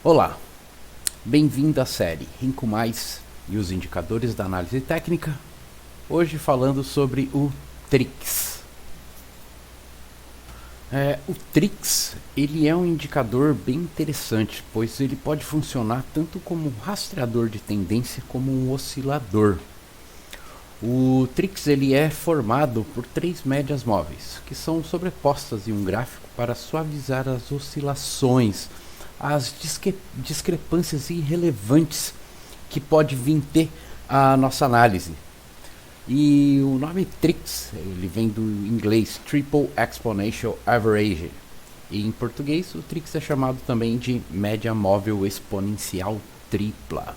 Olá, bem-vindo à série Rinco Mais e os indicadores da análise técnica. Hoje falando sobre o TRIX. O TRIX ele é um indicador bem interessante, pois ele pode funcionar tanto como um rastreador de tendência como um oscilador. O TRIX ele é formado por três médias móveis, que são sobrepostas em um gráfico para suavizar as oscilações, as discrepâncias irrelevantes que pode vir ter a nossa análise. E o nome TRIX ele vem do inglês Triple Exponential Average. E em português o TRIX é chamado também de média móvel exponencial tripla.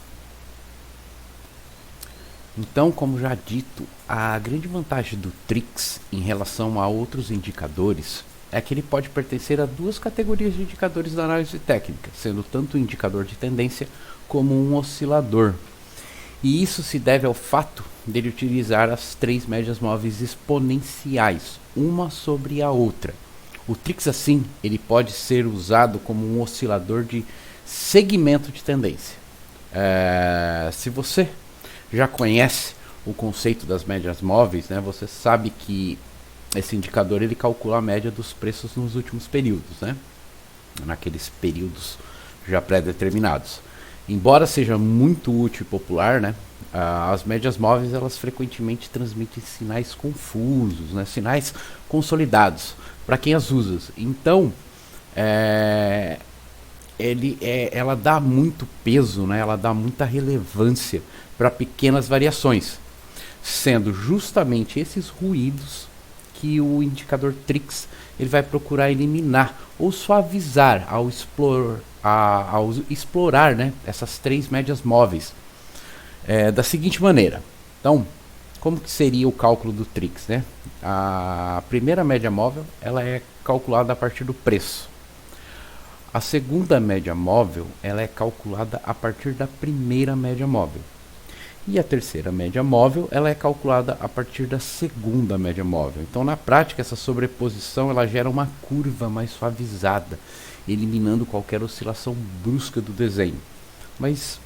Então, como já dito, a grande vantagem do TRIX em relação a outros indicadores é que ele pode pertencer a duas categorias de indicadores da análise técnica, sendo tanto um indicador de tendência como um oscilador. E isso se deve ao fato dele utilizar as três médias móveis exponenciais, uma sobre a outra. O TRIX, assim, ele pode ser usado como um oscilador de segmento de tendência. Se você já conhece o conceito das médias móveis, né, você sabe que esse indicador ele calcula a média dos preços nos últimos períodos, né, naqueles períodos já pré-determinados. Embora seja muito útil e popular, né, as médias móveis elas frequentemente transmitem sinais confusos, né, sinais consolidados para quem as usa. Então, ela dá muito peso, né, ela dá muita relevância para pequenas variações, sendo justamente esses ruídos que o indicador TRIX ele vai procurar eliminar ou suavizar ao explorar, né, essas três médias móveis da seguinte maneira. Então, como que seria o cálculo do TRIX, né? A primeira média móvel ela é calculada a partir do preço. A segunda média móvel ela é calculada a partir da primeira média móvel. E a terceira média móvel ela é calculada a partir da segunda média móvel. Então, na prática, essa sobreposição ela gera uma curva mais suavizada, eliminando qualquer oscilação brusca do desenho. Mas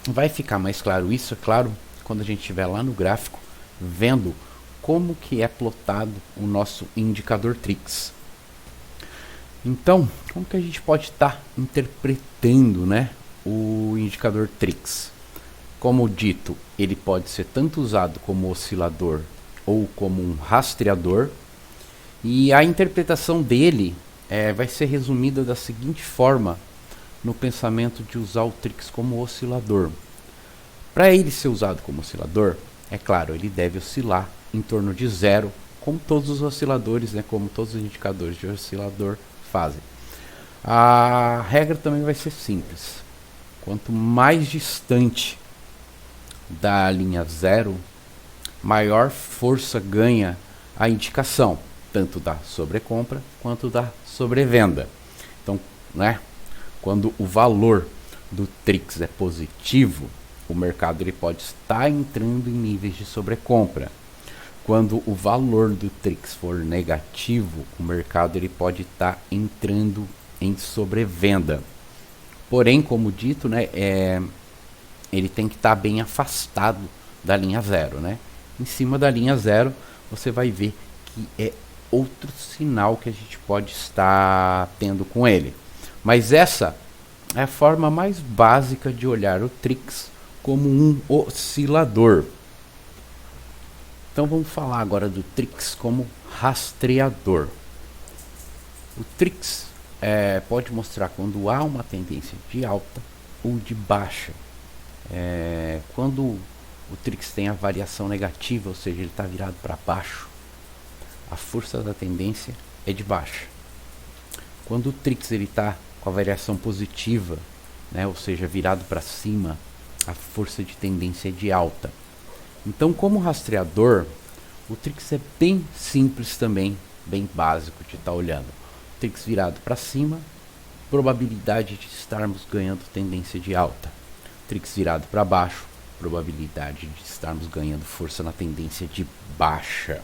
vai ficar mais claro isso, é claro, quando a gente estiver lá no gráfico, vendo como que é plotado o nosso indicador TRIX. Então, como que a gente pode estar interpretando, né, o indicador TRIX? Como dito, ele pode ser tanto usado como oscilador ou como um rastreador. E a interpretação dele vai ser resumida da seguinte forma no pensamento de usar o TRIX como oscilador. Para ele ser usado como oscilador, é claro, ele deve oscilar em torno de zero, como todos os osciladores, né, como todos os indicadores de oscilador fazem. A regra também vai ser simples. Quanto mais distante da linha zero, maior força ganha a indicação, tanto da sobrecompra quanto da sobrevenda. Então, né, quando o valor do TRIX é positivo, o mercado ele pode estar entrando em níveis de sobrecompra. Quando o valor do TRIX for negativo, o mercado ele pode estar entrando em sobrevenda. Porém, como dito, né, ele tem que estar bem afastado da linha zero, né? Em cima da linha zero, você vai ver que é outro sinal que a gente pode estar tendo com ele. Mas essa é a forma mais básica de olhar o TRIX como um oscilador. Então vamos falar agora do TRIX como rastreador. O TRIX pode mostrar quando há uma tendência de alta ou de baixa. Quando o TRIX tem a variação negativa, ou seja, ele está virado para baixo, a força da tendência é de baixa. Quando o TRIX está com a variação positiva, né, ou seja, virado para cima, a força de tendência é de alta. Então, como rastreador, o TRIX é bem simples também, bem básico de estar olhando. O TRIX virado para cima, probabilidade de estarmos ganhando tendência de alta. TRIX virado para baixo, probabilidade de estarmos ganhando força na tendência de baixa.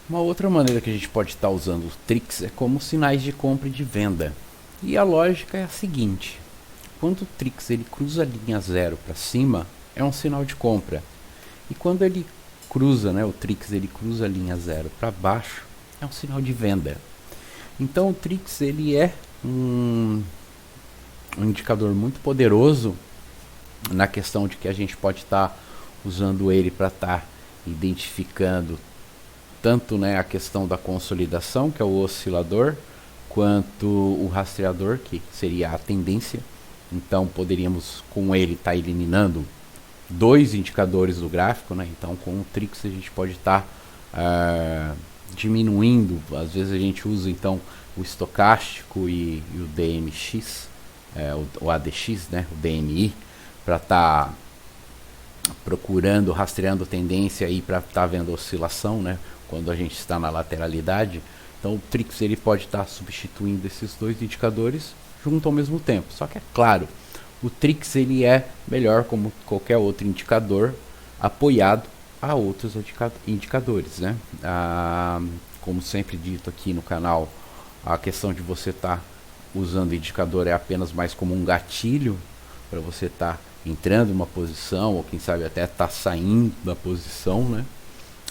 Uma outra maneira que a gente pode estar usando o TRIX é como sinais de compra e de venda. E a lógica é a seguinte: quando o Trix ele cruza a linha 0 para cima, é um sinal de compra. E quando ele cruza, né, o Trix ele cruza a linha 0 para baixo, é um sinal de venda. Então o Trix ele é um indicador muito poderoso na questão de que a gente pode estar usando ele para estar identificando tanto, né, a questão da consolidação, que é o oscilador, quanto o rastreador, que seria a tendência. Então poderíamos com ele estar eliminando dois indicadores do gráfico, né? Então com o Trix a gente pode estar diminuindo. Às vezes a gente usa então o estocástico e o DMX, o ADX, né? O DMI, para estar procurando, rastreando tendência e para estar vendo oscilação, né? Quando a gente está na lateralidade. Então o Trix ele pode estar substituindo esses dois indicadores junto ao mesmo tempo. Só que é claro, o Trix ele é melhor como qualquer outro indicador apoiado a outros indicadores, né? Como sempre dito aqui no canal, a questão de você estar usando o indicador é apenas mais como um gatilho para você estar entrando em uma posição, ou quem sabe até estar saindo da posição, né?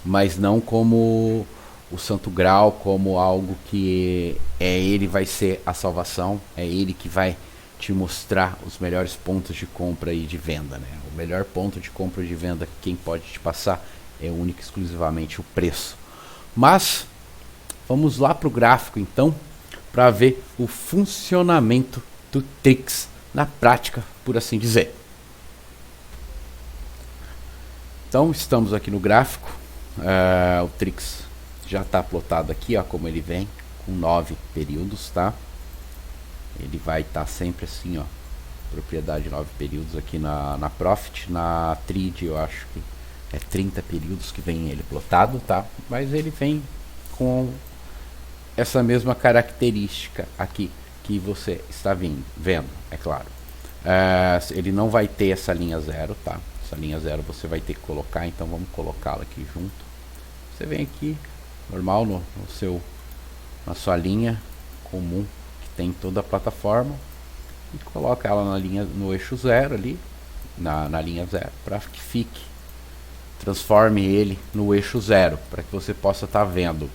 Mas não como o santo grau, como algo que ele vai ser a salvação, é ele que vai te mostrar os melhores pontos de compra e de venda, né? O melhor ponto de compra e de venda que quem pode te passar é único e exclusivamente o preço. Mas vamos lá para o gráfico então, para ver o funcionamento do Trix na prática, por assim dizer. Então estamos aqui no gráfico, o Trix já está plotado aqui, ó, como ele vem, com 9 períodos, tá? Ele vai estar sempre assim, ó, propriedade 9 períodos aqui na Profit. Na Trade eu acho que é 30 períodos que vem ele plotado, tá? Mas ele vem com essa mesma característica aqui que você está vendo, é claro. Ele não vai ter essa linha 0, tá? Essa linha 0 você vai ter que colocar, então vamos colocá-la aqui junto. Você vem aqui, normal, na sua linha comum que tem toda a plataforma, e coloca ela no eixo 0 ali, na linha 0, para que fique. Transforme ele no eixo 0, para que você possa estar vendo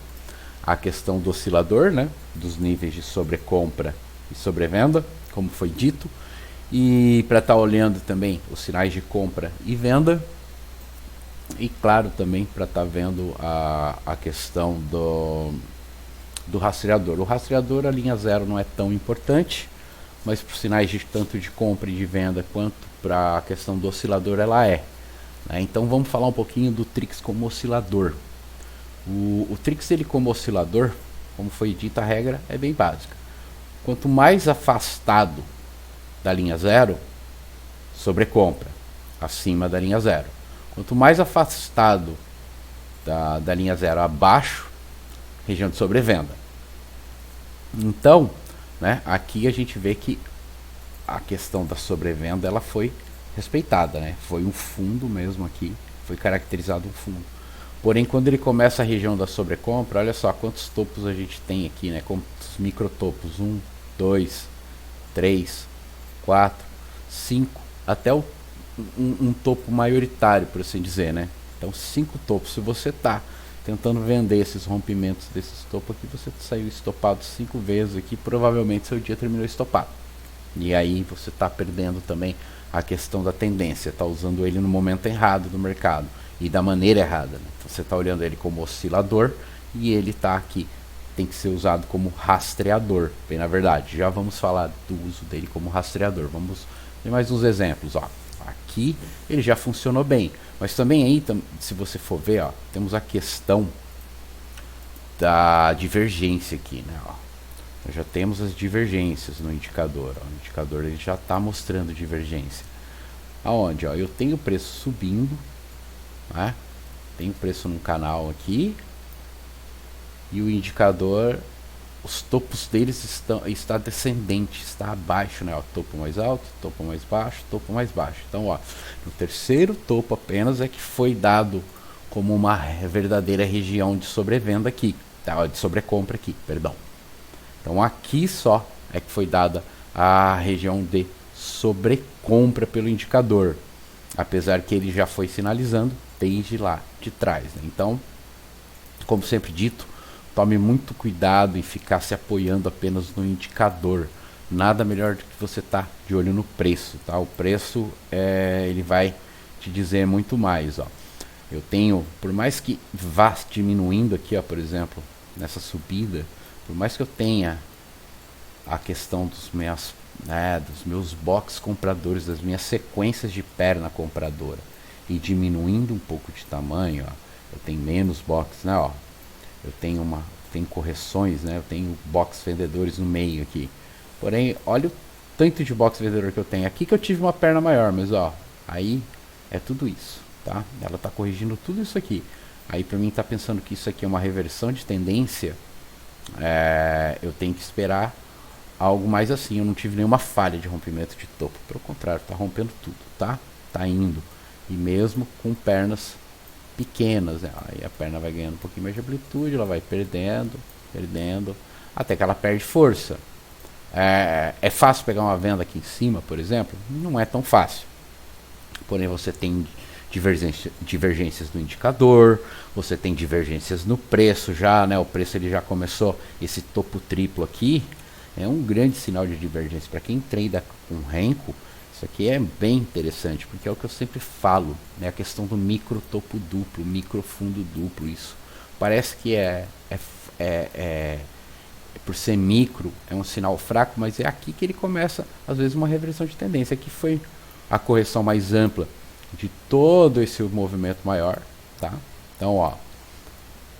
a questão do oscilador, né, dos níveis de sobrecompra e sobrevenda, como foi dito, e para estar olhando também os sinais de compra e venda, e claro também para estar vendo a questão do rastreador. O rastreador, a linha 0 não é tão importante, mas para os sinais de tanto de compra e de venda quanto para a questão do oscilador ela é, né? Então vamos falar um pouquinho do Trix como oscilador. O Trix ele como oscilador, como foi dita, a regra é bem básica. Quanto mais afastado da linha 0, sobrecompra, acima da linha 0. Quanto mais afastado da linha 0 abaixo, região de sobrevenda. Então, né, aqui a gente vê que a questão da sobrevenda ela foi respeitada, né? Foi um fundo mesmo aqui, foi caracterizado um fundo. Porém, quando ele começa a região da sobrecompra, olha só quantos topos a gente tem aqui, né? Quantos microtopos? 1, 2, 3, 4, 5, até um topo maioritário, por assim dizer, né? Então 5 topos. Se você está tentando vender esses rompimentos desses topos aqui, você saiu estopado 5 vezes aqui, provavelmente seu dia terminou estopado. E aí você está perdendo também a questão da tendência, está usando ele no momento errado do mercado e da maneira errada, né? Você está olhando ele como oscilador e ele está aqui, tem que ser usado como rastreador. Bem, na verdade, já vamos falar do uso dele como rastreador. Vamos ver mais uns exemplos, ó. Aqui ele já funcionou bem, mas também aí, se você for ver, ó, temos a questão da divergência aqui, né? Ó. Nós já temos as divergências no indicador. Ó. O indicador ele já está mostrando divergência. Aonde? Ó, eu tenho o preço subindo, né? Tenho preço no canal aqui e o indicador, os topos deles está descendente, está abaixo, né? Ó, topo mais alto, topo mais baixo, topo mais baixo. Então, ó, no terceiro topo apenas é que foi dado como uma verdadeira região de sobrevenda aqui, tá? De sobrecompra aqui, perdão. Então aqui só é que foi dada a região de sobrecompra pelo indicador, apesar que ele já foi sinalizando desde lá de trás, né? Então, como sempre dito, tome muito cuidado em ficar se apoiando apenas no indicador. Nada melhor do que você estar de olho no preço, tá? O preço ele vai te dizer muito mais, ó. Eu tenho, por mais que vá diminuindo aqui, ó, por exemplo, nessa subida, por mais que eu tenha a questão dos meus box compradores, das minhas sequências de perna compradora, e diminuindo um pouco de tamanho, ó, eu tenho menos box, né, ó, eu tenho correções, né, eu tenho box vendedores no meio aqui, porém, olha o tanto de box vendedor que eu tenho aqui, que eu tive uma perna maior, mas ó, aí é tudo isso, tá? Ela está corrigindo tudo isso aqui. Aí para mim tá pensando que isso aqui é uma reversão de tendência, eu tenho que esperar algo mais assim. Eu não tive nenhuma falha de rompimento de topo, pelo contrário, tá rompendo tudo, tá? Tá indo, e mesmo com pernas pequenas, né? Aí a perna vai ganhando um pouquinho mais de amplitude, ela vai perdendo, até que ela perde força. É fácil pegar uma venda aqui em cima, por exemplo? Não é tão fácil. Porém, você tem divergências no indicador, você tem divergências no preço já, né? O preço ele já começou, esse topo triplo aqui é um grande sinal de divergência. Para quem trada com Renko, isso aqui é bem interessante, porque é o que eu sempre falo, né? A questão do micro topo duplo, micro fundo duplo. Isso parece que por ser micro, é um sinal fraco, mas é aqui que ele começa, às vezes, uma reversão de tendência. Aqui foi a correção mais ampla de todo esse movimento maior, tá? Então, ó,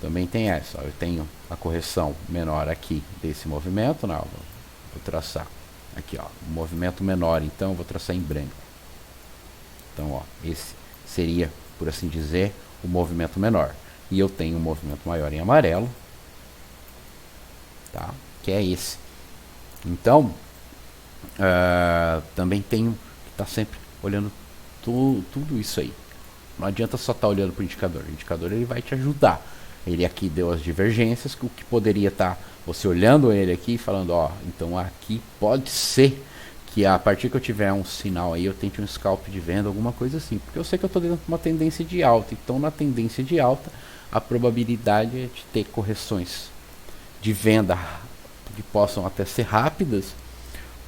também tem essa, ó, eu tenho a correção menor aqui desse movimento, não, vou traçar aqui, ó, um movimento menor, então eu vou traçar em branco. Então, ó, esse seria, por assim dizer, o movimento menor. E eu tenho um movimento maior em amarelo, tá? Que é esse. Então, também tenho que estar sempre olhando tudo isso aí. Não adianta só estar olhando para o indicador. O indicador ele vai te ajudar. Ele aqui deu as divergências, o que poderia estar você olhando ele aqui e falando, ó, então aqui pode ser que a partir que eu tiver um sinal aí, eu tente um scalp de venda, alguma coisa assim. Porque eu sei que eu estou dentro de uma tendência de alta. Então, na tendência de alta, a probabilidade é de ter correções de venda que possam até ser rápidas,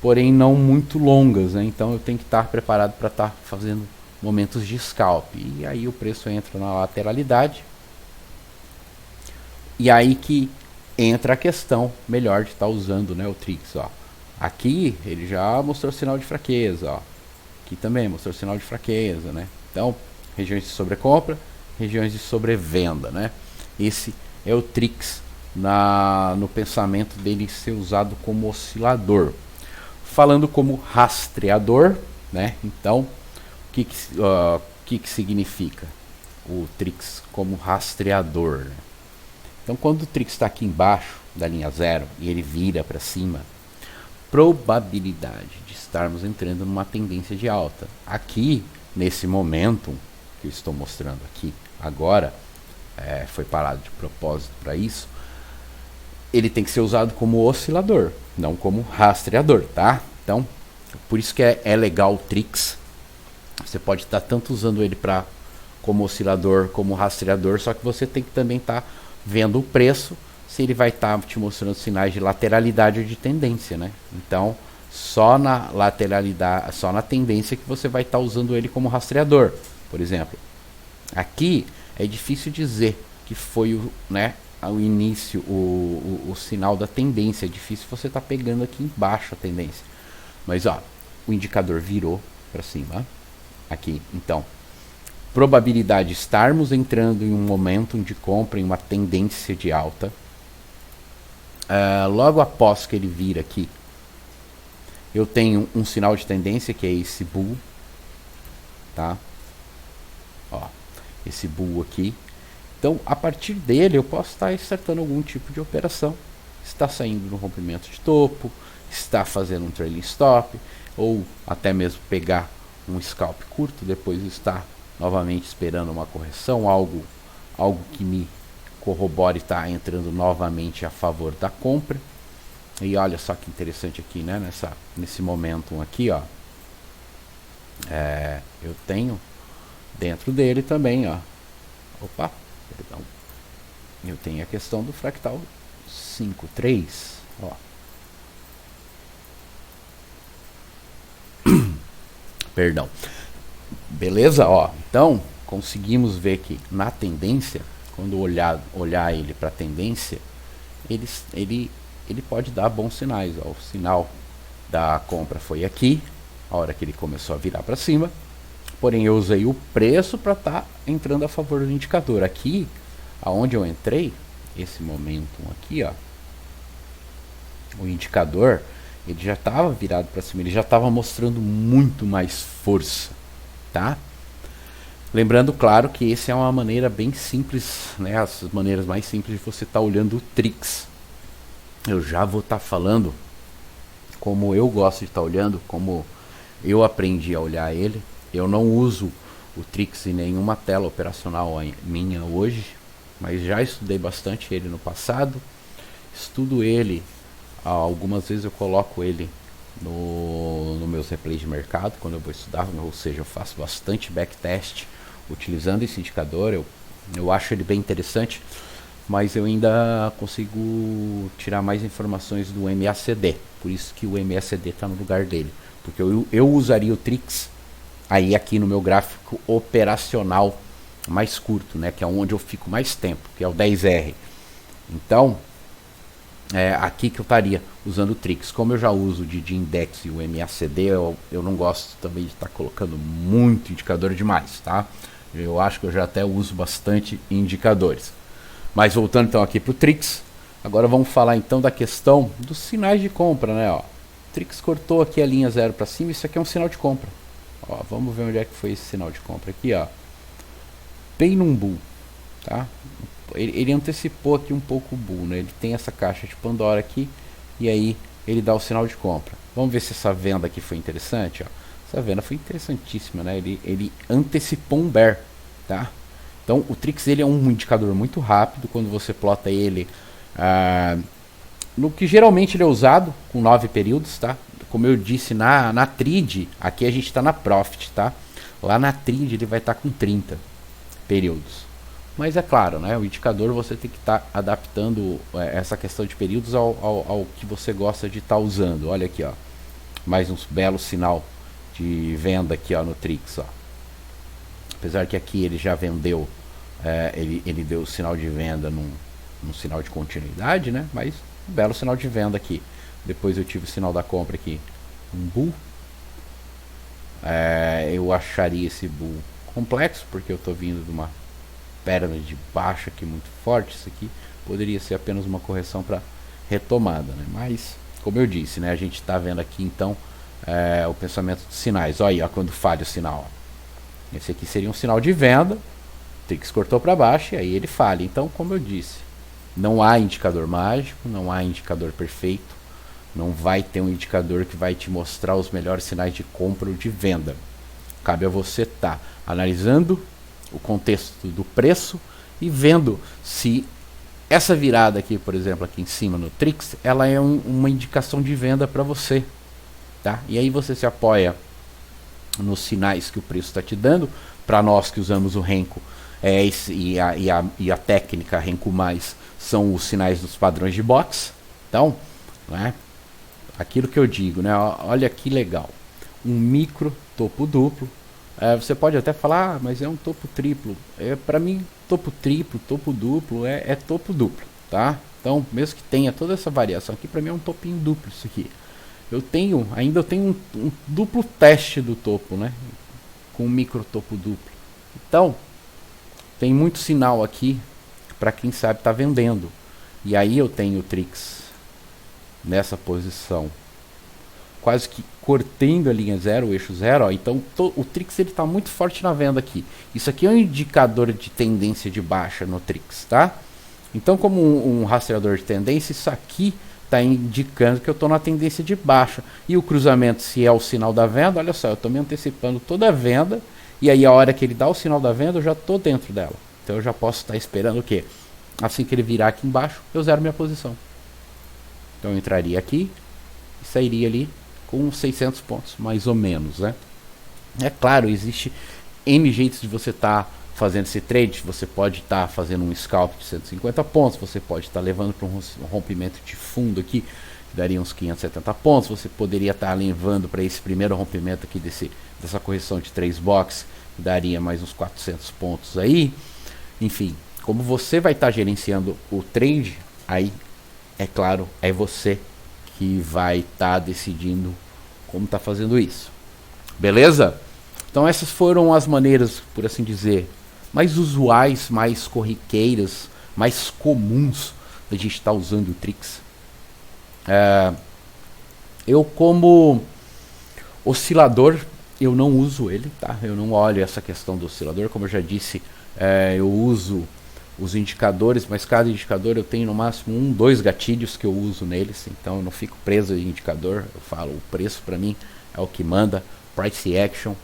porém não muito longas, né? Então eu tenho que estar preparado para estar fazendo momentos de scalp. E aí o preço entra na lateralidade. E aí que entra a questão melhor de estar usando, né, o Trix, ó. Aqui ele já mostrou sinal de fraqueza, ó. Aqui também mostrou sinal de fraqueza, né? Então, regiões de sobrecompra, regiões de sobrevenda, né? Esse é o Trix no pensamento dele ser usado como oscilador. Falando como rastreador, né? Então, o que significa o Trix como rastreador, né? Então, quando o Trix está aqui embaixo da linha zero e ele vira para cima, probabilidade de estarmos entrando numa tendência de alta. Aqui, nesse momento que eu estou mostrando aqui agora, foi parado de propósito para isso, ele tem que ser usado como oscilador, não como rastreador, tá? Então, por isso que é legal o Trix. Você pode estar tanto usando ele como oscilador, como rastreador, só que você tem que também estar vendo o preço, se ele vai estar te mostrando sinais de lateralidade ou de tendência, né? Então, só na lateralidade, só na tendência que você vai estar usando ele como rastreador. Por exemplo, aqui é difícil dizer que foi o início, o sinal da tendência. É difícil você estar pegando aqui embaixo a tendência. Mas ó, o indicador virou para cima aqui. Então, probabilidade de estarmos entrando em um momentum de compra, em uma tendência de alta. Logo após que ele vira aqui, eu tenho um sinal de tendência, que é esse bull, tá? Ó, esse bull aqui. Então, a partir dele, eu posso estar acertando algum tipo de operação. Está saindo no rompimento de topo, está fazendo um trailing stop, ou até mesmo pegar um scalp curto, depois estar novamente esperando uma correção, algo que me corrobore estar entrando novamente a favor da compra. E olha só que interessante aqui, né? Nesse momentum aqui, ó. Eu tenho dentro dele também, ó. Opa, perdão. Eu tenho a questão do fractal 5,3, ó. Perdão. Beleza, ó. Então, conseguimos ver que na tendência, quando olhar ele para tendência, ele pode dar bons sinais, ó. O sinal da compra foi aqui, a hora que ele começou a virar para cima. Porém, eu usei o preço para estar entrando a favor do indicador. Aqui, aonde eu entrei, esse momentum aqui, ó, o indicador, ele já estava virado para cima, ele já estava mostrando muito mais força, tá? Lembrando, claro, que essa é uma maneira bem simples, né? As maneiras mais simples de você estar olhando o Trix. Eu já vou estar falando como eu gosto de estar olhando, como eu aprendi a olhar ele. Eu não uso o Trix em nenhuma tela operacional minha hoje, mas já estudei bastante ele no passado. Estudo ele, algumas vezes eu coloco ele no meus replays de mercado, quando eu vou estudar, ou seja, eu faço bastante backtest utilizando esse indicador. Eu acho ele bem interessante, mas eu ainda consigo tirar mais informações do MACD, por isso que o MACD está no lugar dele, porque eu usaria o Trix aí aqui no meu gráfico operacional mais curto, né, que é onde eu fico mais tempo, que é o 10R. Então, aqui que eu estaria usando o Trix. Como eu já uso o DD Index e o MACD, eu não gosto também de estar colocando muito indicador demais, tá? Eu acho que eu já até uso bastante indicadores. Mas voltando então aqui para o Trix, agora vamos falar então da questão dos sinais de compra, né? Ó, o Trix cortou aqui a linha 0 para cima, isso aqui é um sinal de compra. Ó, vamos ver onde é que foi esse sinal de compra aqui, ó. Bem num bull, tá? Ele antecipou aqui um pouco o bull, né? Ele tem essa caixa de Pandora aqui e aí ele dá o sinal de compra. Vamos ver se essa venda aqui foi interessante, ó. Essa venda foi interessantíssima, né? Ele antecipou um bear, tá? Então o Trix ele é um indicador muito rápido quando você plota ele no que geralmente ele é usado com 9 períodos, tá? Como eu disse na TRID, aqui a gente está na Profit, tá? Lá na TRID ele vai estar com 30 períodos. Mas é claro, né? O indicador você tem que estar adaptando essa questão de períodos ao que você gosta de estar usando. Olha aqui, ó, mais um belo sinal de venda aqui, ó, no Trix, ó. Apesar que aqui ele já vendeu, ele deu o sinal de venda num sinal de continuidade, né? Mas um belo sinal de venda aqui. Depois eu tive o sinal da compra aqui, um bull. Eu acharia esse bull complexo, porque eu estou vindo de uma perna de baixa aqui muito forte. Isso aqui poderia ser apenas uma correção para retomada, né? Mas como eu disse, né, a gente está vendo aqui então o pensamento dos sinais. Olha aí, ó, quando falha o sinal, ó. Esse aqui seria um sinal de venda, o Trix cortou para baixo e aí ele falha. Então, como eu disse, não há indicador mágico, não há indicador perfeito, não vai ter um indicador que vai te mostrar os melhores sinais de compra ou de venda. Cabe a você estar analisando o contexto do preço e vendo se essa virada aqui, por exemplo, aqui em cima no Trix, ela é uma indicação de venda para você, tá? E aí você se apoia nos sinais que o preço está te dando. Para nós que usamos o Renko e a técnica Renko+, são os sinais dos padrões de box. Então, né, aquilo que eu digo, né, olha que legal, um micro topo duplo. Você pode até falar, mas é um topo triplo. Para mim, topo triplo, topo duplo é topo duplo, tá? Então, mesmo que tenha toda essa variação aqui, para mim é um topinho duplo isso aqui. Eu tenho um duplo teste do topo, né? Com um micro topo duplo. Então, tem muito sinal aqui para quem sabe tá vendendo. E aí eu tenho o Trix nessa posição, quase que cortando a linha 0, o eixo 0, ó. Então o Trix ele está muito forte na venda aqui. Isso aqui é um indicador de tendência de baixa no Trix, tá? Então, como um rastreador de tendência, isso aqui está indicando que eu estou na tendência de baixa. E o cruzamento, se é o sinal da venda, olha só, eu estou me antecipando toda a venda. E aí a hora que ele dá o sinal da venda, eu já estou dentro dela. Então eu já posso estar esperando o quê? Assim que ele virar aqui embaixo, eu zero minha posição. Então eu entraria aqui e sairia ali com 600 pontos, mais ou menos, né? É claro, existe N jeitos de você estar fazendo esse trade. Você pode estar fazendo um scalp de 150 pontos, você pode estar levando para um rompimento de fundo aqui, que daria uns 570 pontos, você poderia estar levando para esse primeiro rompimento aqui dessa correção de 3 boxes, que daria mais uns 400 pontos aí. Enfim, como você vai estar gerenciando o trade, aí, é claro, é você que vai estar decidindo como está fazendo isso. Beleza? Então essas foram as maneiras, por assim dizer, mais usuais, mais corriqueiras, mais comuns da gente estar usando o Trix. Eu como oscilador, eu não uso ele, tá? Eu não olho essa questão do oscilador, como eu já disse, eu uso os indicadores, mas cada indicador eu tenho no máximo 2 gatilhos que eu uso neles, então eu não fico preso em indicador. Eu falo, o preço para mim é o que manda, price action,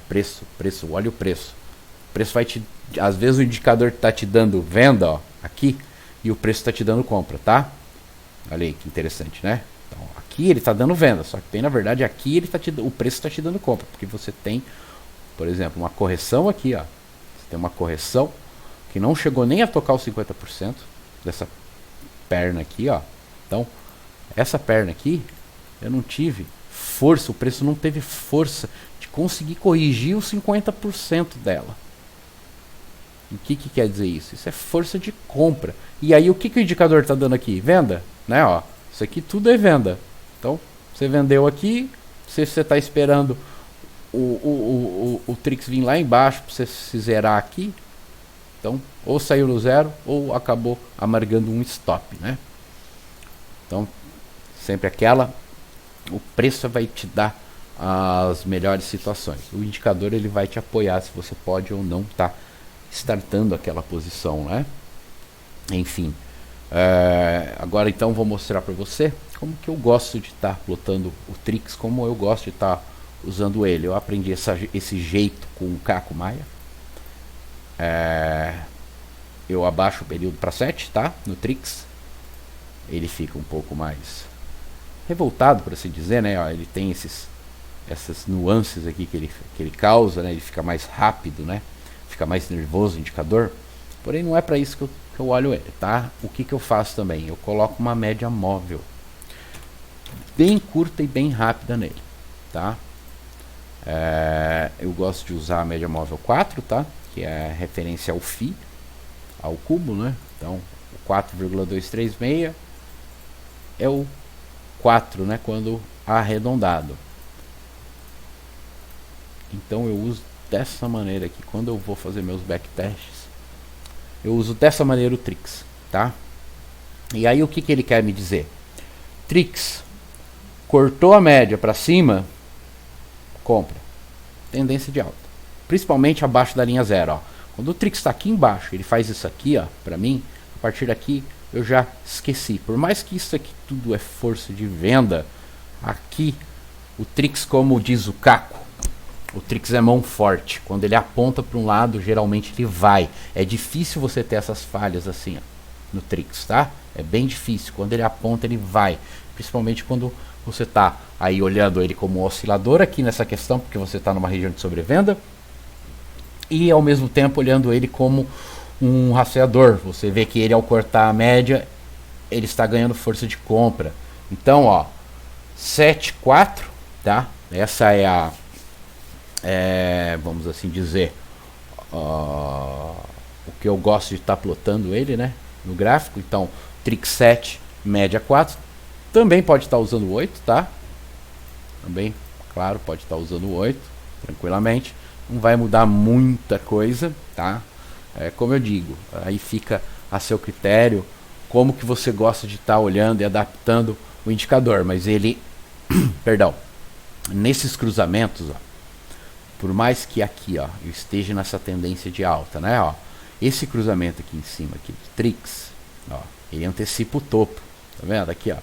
preço, olha o preço. O preço vai te, às vezes o indicador está te dando venda, ó, aqui, e o preço está te dando compra, tá? Olha aí que interessante, né? Então, aqui ele está dando venda, só que bem na verdade aqui ele o preço está te dando compra, porque você tem, por exemplo, uma correção aqui, ó. Você tem uma correção que não chegou nem a tocar os 50% dessa perna aqui, ó. Então, essa perna aqui, eu não tive força, o preço não teve força de conseguir corrigir os 50% dela. O que quer dizer isso? Isso é força de compra. E aí o que o indicador está dando aqui? Venda, né? Ó, isso aqui tudo é venda. Então, você vendeu aqui, se você está esperando o Trix vir lá embaixo para você se zerar aqui, então, ou saiu no zero, ou acabou amargando um stop, né? Então, sempre o preço vai te dar as melhores situações. O indicador ele vai te apoiar se você pode ou não estar startando aquela posição, né? Enfim, agora então vou mostrar para você como que eu gosto de estar plotando o Trix, como eu gosto de estar usando ele. Eu aprendi esse jeito com o Caco Maia. Eu abaixo o período para 7, tá? No Trix. Ele fica um pouco mais revoltado, por assim dizer, né? Ó, ele tem essas nuances aqui que ele causa, né? Ele fica mais rápido, né? Fica mais nervoso o indicador. Porém, não é para isso que eu olho ele, tá? O que eu faço também? Eu coloco uma média móvel bem curta e bem rápida nele, tá? Eu gosto de usar a média móvel 4, tá? Que é referência ao FI, ao cubo, né? Então, o 4,236 é o 4, né? Quando arredondado. Então, eu uso dessa maneira aqui. Quando eu vou fazer meus backtests, eu uso dessa maneira o Trix, tá? E aí, o que ele quer me dizer? Trix, cortou a média para cima, compra. Tendência de alta. Principalmente abaixo da linha zero, ó. Quando o Trix está aqui embaixo, ele faz isso aqui, ó, para mim, a partir daqui eu já esqueci. Por mais que isso aqui tudo é força de venda, aqui o Trix, como diz o Caco, o Trix é mão forte. Quando ele aponta para um lado, geralmente ele vai. É difícil você ter essas falhas assim, ó, no Trix, tá? É bem difícil. Quando ele aponta, ele vai. Principalmente quando você está aí olhando ele como um oscilador aqui nessa questão, porque você está numa região de sobrevenda, e ao mesmo tempo olhando ele como um rastreador. Você vê que ele, ao cortar a média, ele está ganhando força de compra. Então, ó, 7,4, tá? Essa é a, vamos assim dizer, o que eu gosto de estar plotando ele, né, no gráfico. Então, Trix 7, média 4. Também pode estar usando o 8, tá? Também, claro, pode estar usando o 8, tranquilamente. Não vai mudar muita coisa, tá? Como eu digo, aí fica a seu critério como que você gosta de estar olhando e adaptando o indicador. Mas ele, perdão, nesses cruzamentos, ó, por mais que aqui, ó, eu esteja nessa tendência de alta, né? Ó, esse cruzamento aqui em cima aqui do Trix, ó, ele antecipa o topo, tá vendo? Aqui, ó,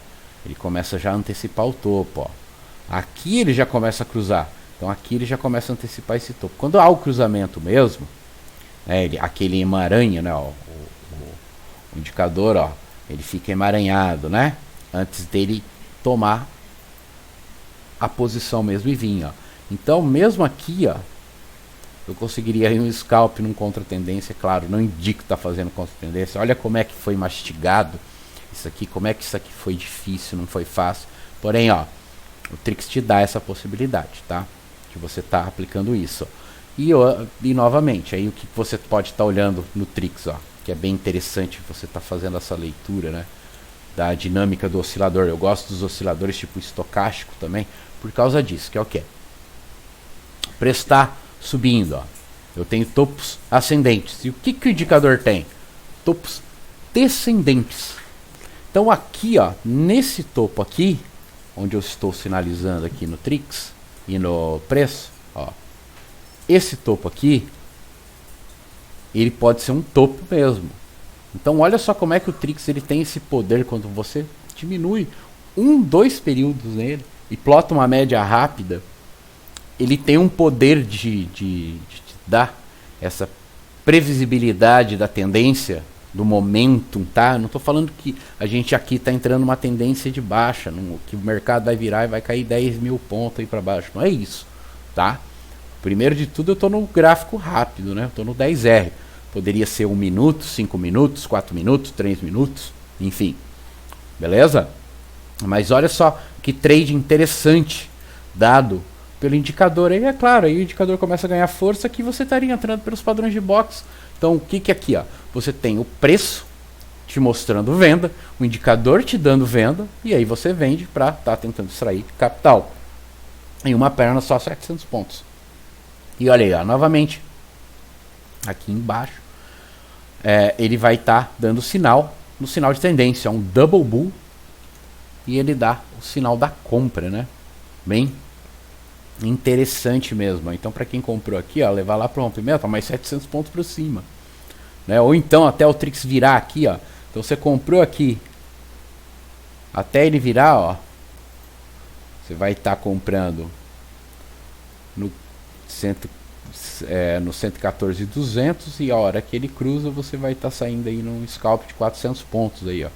ele começa já a antecipar o topo, ó. Aqui ele já começa a cruzar. Então aqui ele já começa a antecipar esse topo. Quando há o cruzamento mesmo, né, aquele emaranha, né, ó, o indicador, ó, ele fica emaranhado, né? antes dele tomar a posição mesmo e vir, ó. Então mesmo aqui, ó, eu conseguiria ir um scalp num contra-tendência, claro, não indico que tá fazendo contra-tendência. Olha como é que foi mastigado isso aqui, como é que isso aqui foi difícil, não foi fácil. Porém, ó, o Trix te dá essa possibilidade, tá? De você tá aplicando isso, ó. E novamente, aí o que você pode estar olhando no Trix, ó, que é bem interessante você tá fazendo essa leitura, né, da dinâmica do oscilador. Eu gosto dos osciladores tipo estocástico também, por causa disso, que é o que? O preço está subindo, ó. Eu tenho topos ascendentes. E o que o indicador tem? Topos descendentes. Então aqui, ó, nesse topo aqui, onde eu estou sinalizando aqui no Trix e no preço, ó, esse topo aqui, ele pode ser um topo mesmo. Então olha só como é que o Trix ele tem esse poder quando você diminui 2 períodos nele e plota uma média rápida. Ele tem um poder de dar essa previsibilidade da tendência, do momentum, tá? Não estou falando que a gente aqui está entrando numa tendência de baixa, que o mercado vai virar e vai cair 10 mil pontos aí para baixo. Não é isso, tá? Primeiro de tudo eu estou no gráfico rápido, né? Estou no 10R. Poderia ser 1 minuto, 5 minutos, 4 minutos, 3 minutos, enfim. Beleza? Mas olha só que trade interessante dado pelo indicador. Aí é claro, aí o indicador começa a ganhar força que você estaria entrando pelos padrões de box. Então o que é aqui, ó? Você tem o preço te mostrando venda, o indicador te dando venda, e aí você vende para estar tentando extrair capital. Em uma perna só 700 pontos. E olha aí, ó, novamente, aqui embaixo, ele vai estar dando sinal, no sinal de tendência, um double bull, e ele dá o sinal da compra, né? Bem interessante mesmo. Então para quem comprou aqui, ó, levar lá para o rompimento, mais 700 pontos para cima, né? Ou então até o Trix virar aqui, ó. Então você comprou aqui, até ele virar, ó, você vai estar comprando no 114.200 e a hora que ele cruza você vai estar saindo aí num scalp de 400 pontos aí, ó,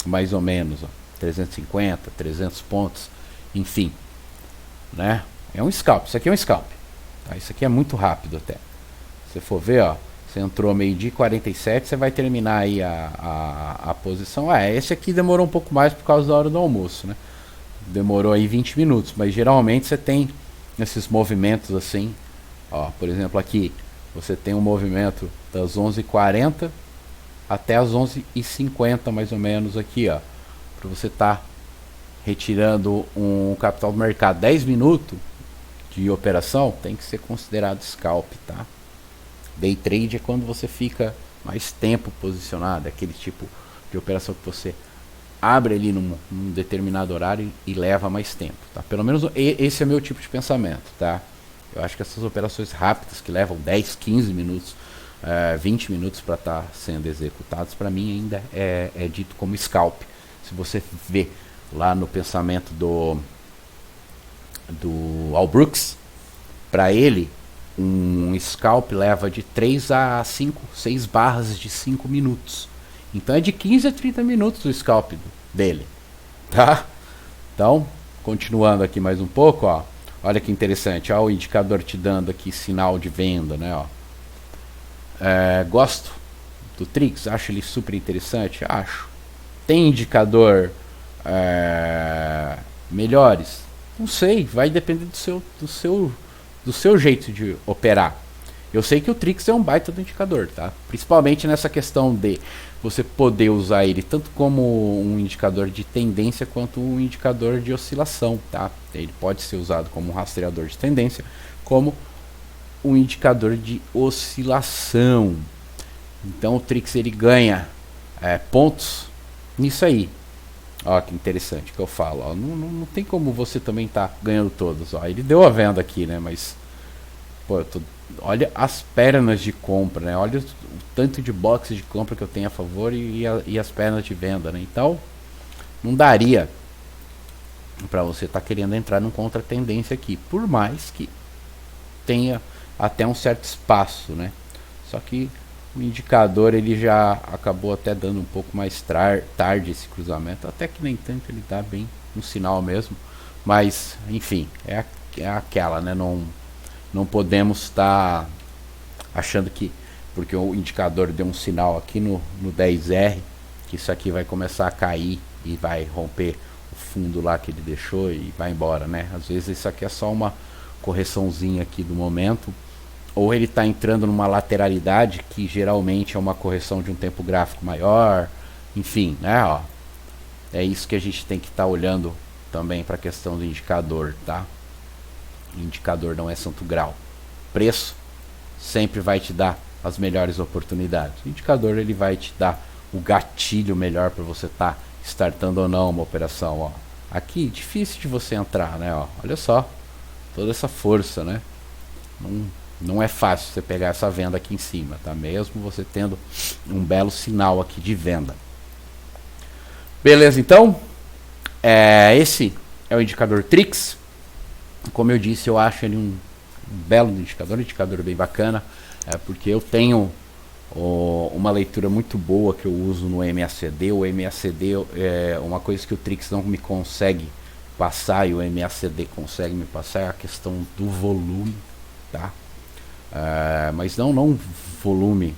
mais ou menos, ó, 350, 300 pontos, enfim, né? É um scalp, isso aqui é um scalp, tá? Isso aqui é muito rápido até. Se você for ver, ó, você entrou meio-dia 47, você vai terminar aí a posição. Esse aqui demorou um pouco mais por causa da hora do almoço, né? Demorou aí 20 minutos, mas geralmente você tem esses movimentos assim, ó, por exemplo aqui, você tem um movimento das 11h40 até as 11h50 mais ou menos aqui, ó, para você estar retirando um capital do mercado. 10 minutos de operação tem que ser considerado scalp, tá? Day trade é quando você fica mais tempo posicionado, aquele tipo de operação que você abre ali num determinado horário e leva mais tempo, tá? Pelo menos esse é meu tipo de pensamento, tá? Eu acho que essas operações rápidas que levam 10, 15 minutos, 20 minutos para estar sendo executadas, para mim ainda é dito como scalp. Se você vê lá no pensamento do Al Brooks, para ele um scalp leva de 3 a 5, 6 barras de 5 minutos. Então é de 15 a 30 minutos o scalp dele, tá? Então, continuando aqui mais um pouco, ó. Olha que interessante, ó, o indicador te dando aqui sinal de venda, né, ó. Gosto do Trix, acho ele super interessante, acho. Tem indicador melhores? Não sei, vai depender do seu jeito de operar. Eu sei que o Trix é um baita do indicador, tá? Principalmente nessa questão de você poder usar ele tanto como um indicador de tendência quanto um indicador de oscilação, tá? Ele pode ser usado como um rastreador de tendência, como um indicador de oscilação. Então o Trix ele ganha pontos nisso aí. Ó, que interessante que eu falo. Ó, não tem como você também tá ganhando todos. Ó, ele deu a venda aqui, né? Mas pô, olha as pernas de compra, né? Olha o tanto de boxes de compra que eu tenho a favor e as pernas de venda, né? Então, não daria para você estar querendo entrar num contra-tendência aqui, por mais que tenha até um certo espaço, né? Só que o indicador ele já acabou até dando um pouco mais tarde esse cruzamento, até que nem tanto, ele dá bem no sinal mesmo, mas enfim, é aquela, né? Não podemos estar achando que porque o indicador deu um sinal aqui no 10R, que isso aqui vai começar a cair e vai romper o fundo lá que ele deixou e vai embora, né? Às vezes isso aqui é só uma correçãozinha aqui do momento, ou ele está entrando numa lateralidade que geralmente é uma correção de um tempo gráfico maior, enfim, né? Ó, é isso que a gente tem que estar olhando também para a questão do indicador, tá? O indicador não é santo grau. Preço sempre vai te dar as melhores oportunidades. O indicador ele vai te dar o gatilho melhor para você estar startando ou não uma operação. Ó. Aqui difícil de você entrar, né? Ó. Olha só, toda essa força, né? Não é fácil você pegar essa venda aqui em cima, tá? Mesmo você tendo um belo sinal aqui de venda. Beleza, então esse é o indicador Trix. Como eu disse, eu acho ele um belo indicador bem bacana, porque eu tenho uma leitura muito boa que eu uso no MACD. O MACD é uma coisa que o Trix não me consegue passar e o MACD consegue me passar, é a questão do volume, tá? Mas não volume,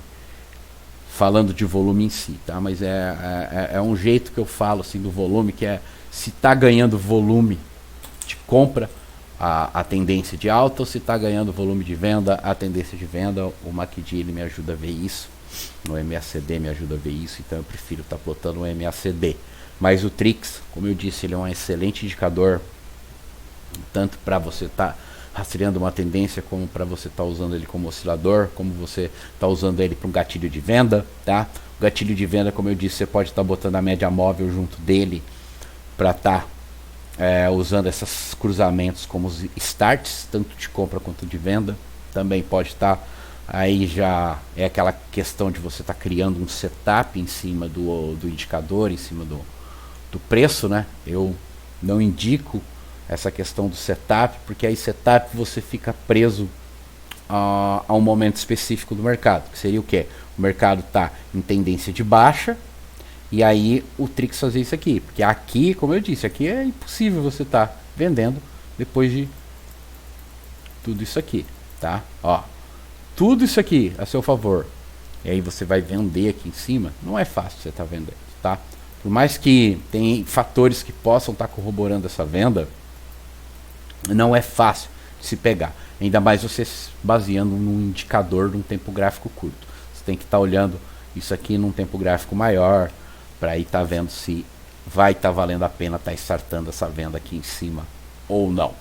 falando de volume em si, tá? Mas é um jeito que eu falo assim do volume, que é se tá ganhando volume de compra, a tendência de alta, ou se está ganhando volume de venda, a tendência de venda. O MACD ele me ajuda a ver isso, o MACD me ajuda a ver isso, então eu prefiro estar plotando o MACD. Mas o Trix, como eu disse, ele é um excelente indicador, tanto para você estar rastreando uma tendência, como para você estar usando ele como oscilador, como você está usando ele para um gatilho de venda, tá? O gatilho de venda, como eu disse, você pode estar botando a média móvel junto dele para estar usando esses cruzamentos como os starts, tanto de compra quanto de venda. Também pode estar, aí já é aquela questão de você estar criando um setup em cima do indicador, em cima do preço, né? Eu não indico essa questão do setup, porque aí setup você fica preso a um momento específico do mercado, que seria o quê? O mercado está em tendência de baixa, e aí o Trix fazer isso aqui, porque aqui, como eu disse, aqui é impossível você estar vendendo depois de tudo isso aqui, tá? Ó, tudo isso aqui a seu favor, e aí você vai vender aqui em cima, não é fácil você estar vendendo, tá? Por mais que tem fatores que possam estar corroborando essa venda, não é fácil de se pegar, ainda mais você baseando num indicador de um tempo gráfico curto. Você tem que estar olhando isso aqui num tempo gráfico maior, para aí estar vendo se vai estar valendo a pena estar startando essa venda aqui em cima ou não.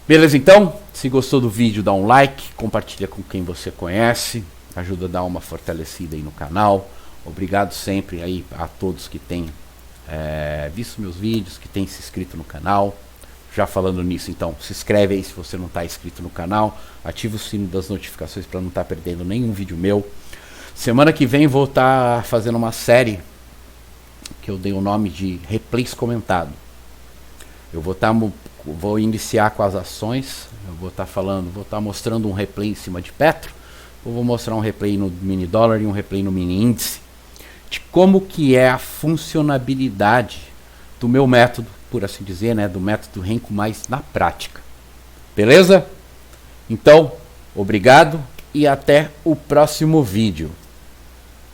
Beleza, então, se gostou do vídeo, dá um like, compartilha com quem você conhece, ajuda a dar uma fortalecida aí no canal. Obrigado sempre aí a todos que têm visto meus vídeos, que têm se inscrito no canal. Já falando nisso, então, se inscreve aí se você não está inscrito no canal, ativa o sino das notificações para não estar perdendo nenhum vídeo meu. Semana que vem vou estar fazendo uma série que eu dei o nome de Replays Comentado. Eu vou iniciar com as ações, eu vou estar mostrando um replay em cima de Petro, eu vou mostrar um replay no mini dólar e um replay no mini índice, de como que é a funcionabilidade do meu método, por assim dizer, né, do método Renko Mais na prática. Beleza? Então, obrigado e até o próximo vídeo.